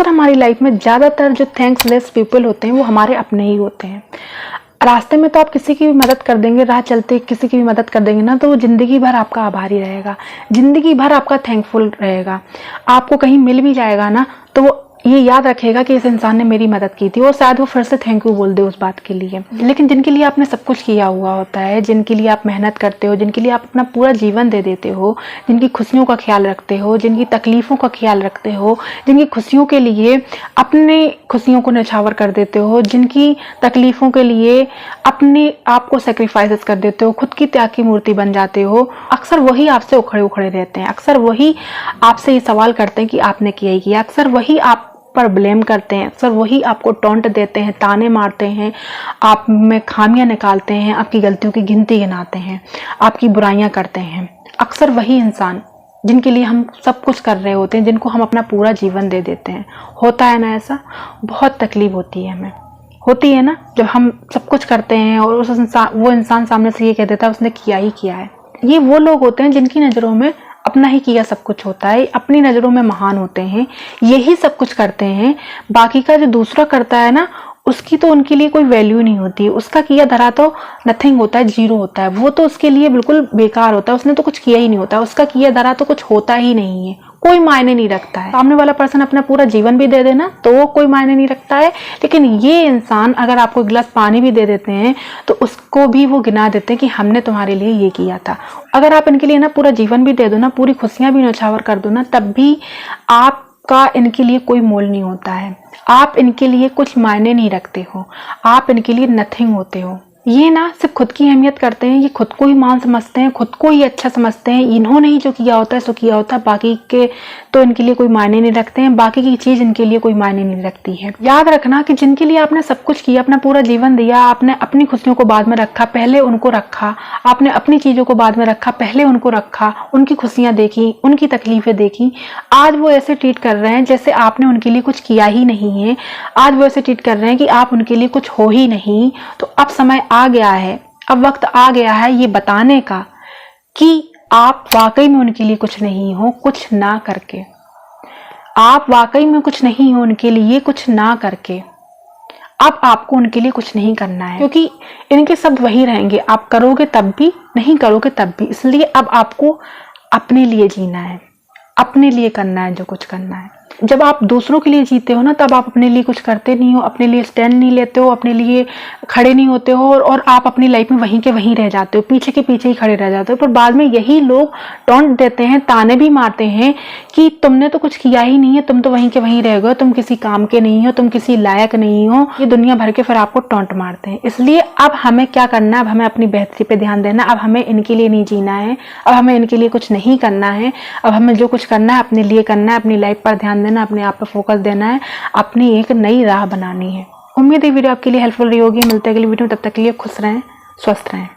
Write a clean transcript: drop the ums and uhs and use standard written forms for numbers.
अक्सर हमारी लाइफ में ज़्यादातर जो थैंक्सलेस पीपल होते हैं वो हमारे अपने ही होते हैं। रास्ते में तो आप किसी की भी मदद कर देंगे, राह चलते किसी की भी मदद कर देंगे ना, तो वो ज़िंदगी भर आपका आभारी रहेगा, ज़िंदगी भर आपका थैंकफुल रहेगा। आपको कहीं मिल भी जाएगा ना तो वो ये याद रखेगा कि इस इंसान ने मेरी मदद की थी, और शायद वो फिर से थैंक यू बोल दे उस बात के लिए। लेकिन जिनके लिए आपने सब कुछ किया हुआ होता है, जिनके लिए आप मेहनत करते हो, जिनके लिए आप अपना पूरा जीवन दे देते हो, जिनकी खुशियों का ख्याल रखते हो, जिनकी तकलीफ़ों का ख्याल रखते हो, जिनकी खुशियों के लिए अपने खुशियों को न्यौछावर कर देते हो, जिनकी तकलीफ़ों के लिए अपने आप को सेक्रीफाइसेस कर देते हो, खुद की त्याग की मूर्ति बन जाते हो, अक्सर वही आपसे उखड़े उखड़े रहते हैं। अक्सर वही आपसे ये सवाल करते हैं कि आपने किया ही किया। अक्सर वही आप पर ब्लेम करते हैं। अक्सर वही आपको टॉन्ट देते हैं, ताने मारते हैं, आप में खामियां निकालते हैं, आपकी गलतियों की गिनती गिनाते हैं, आपकी बुराइयां करते हैं। अक्सर वही इंसान जिनके लिए हम सब कुछ कर रहे होते हैं, जिनको हम अपना पूरा जीवन दे देते हैं। होता है ना ऐसा? बहुत तकलीफ होती है हमें, होती है ना, जब हम सब कुछ करते हैं और वो इंसान सामने से ये कह देता है उसने किया ही किया है। ये वो लोग होते हैं जिनकी नज़रों में अपना ही किया सब कुछ होता है, अपनी नज़रों में महान होते हैं, यही सब कुछ करते हैं। बाकी का जो दूसरा करता है ना, उसकी तो उनके लिए कोई वैल्यू नहीं होती, उसका किया धरा तो नथिंग होता है, जीरो होता है, वो तो उसके लिए बिल्कुल बेकार होता है, उसने तो कुछ किया ही नहीं होता, उसका किया धरा तो कुछ होता ही नहीं है, कोई मायने नहीं रखता है। सामने वाला पर्सन अपना पूरा जीवन भी दे देना तो वो कोई मायने नहीं रखता है, लेकिन ये इंसान अगर आपको एक गिलास पानी भी दे देते हैं तो उसको भी वो गिना देते हैं कि हमने तुम्हारे लिए ये किया था। अगर आप इनके लिए ना पूरा जीवन भी दे दो ना, पूरी खुशियां भी न्यौछावर कर दो ना, तब भी आपका इनके लिए कोई मोल नहीं होता है। आप इनके लिए कुछ मायने नहीं रखते हो, आप इनके लिए नथिंग होते हो। ये ना सिर्फ खुद की अहमियत करते हैं, ये खुद को ही मान समझते हैं, खुद को ही अच्छा समझते हैं, इन्होंने ही जो किया होता है सो किया होता है, बाकी के तो इनके लिए कोई मायने नहीं रखते हैं, बाकी की चीज़ इनके लिए कोई मायने नहीं रखती है। याद रखना कि जिनके लिए आपने सब कुछ किया, अपना पूरा जीवन दिया, आपने अपनी खुशियों को बाद में रखा, पहले उनको रखा, आपने अपनी चीज़ों को बाद में रखा, पहले उनको रखा, उनकी खुशियाँ देखी, उनकी तकलीफ़ें देखी, आज वो ऐसे ट्रीट कर रहे हैं जैसे आपने उनके लिए कुछ किया ही नहीं है। आज वो ऐसे ट्रीट कर रहे हैं कि आप उनके लिए कुछ हो ही नहीं। तो अब समय आ गया है, अब वक्त आ गया है ये बताने का कि आप वाकई में उनके लिए कुछ नहीं हो, कुछ ना करके। आप वाकई में कुछ नहीं हो उनके लिए, कुछ ना करके। अब आपको उनके लिए कुछ नहीं करना है, क्योंकि इनके सब वही रहेंगे, आप करोगे तब भी, नहीं करोगे तब भी। इसलिए अब आपको अपने लिए जीना है, अपने लिए करना है जो कुछ करना है। जब आप दूसरों के लिए जीते हो ना, तब आप अपने लिए कुछ करते नहीं हो, अपने लिए स्टैंड नहीं लेते हो, अपने लिए खड़े नहीं होते हो, और आप अपनी लाइफ में वहीं के वहीं रह जाते हो, पीछे के पीछे ही खड़े रह जाते हो। पर बाद में यही लोग टॉन्ट देते हैं, ताने भी मारते हैं कि तुमने तो कुछ किया ही नहीं है, तुम तो वहीं के वहीं रह गए, तुम किसी काम के नहीं हो, तुम किसी लायक नहीं हो। ये दुनिया भर के फिर आपको टॉन्ट मारते हैं। इसलिए अब हमें क्या करना है? अब हमें अपनी बेहतरी पे ध्यान देना। अब हमें इनके लिए नहीं जीना है, अब हमें इनके लिए कुछ नहीं करना है। अब हमें जो कुछ करना है अपने लिए करना है, अपनी लाइफ पर ध्यान देना, अपने आप पर फोकस देना है, अपनी एक नई राह बनानी है। उम्मीद है वीडियो आपके लिए हेल्पफुल रही होगी। मिलते हैं अगली वीडियो में, तब तक के लिए खुश रहें, स्वस्थ रहें।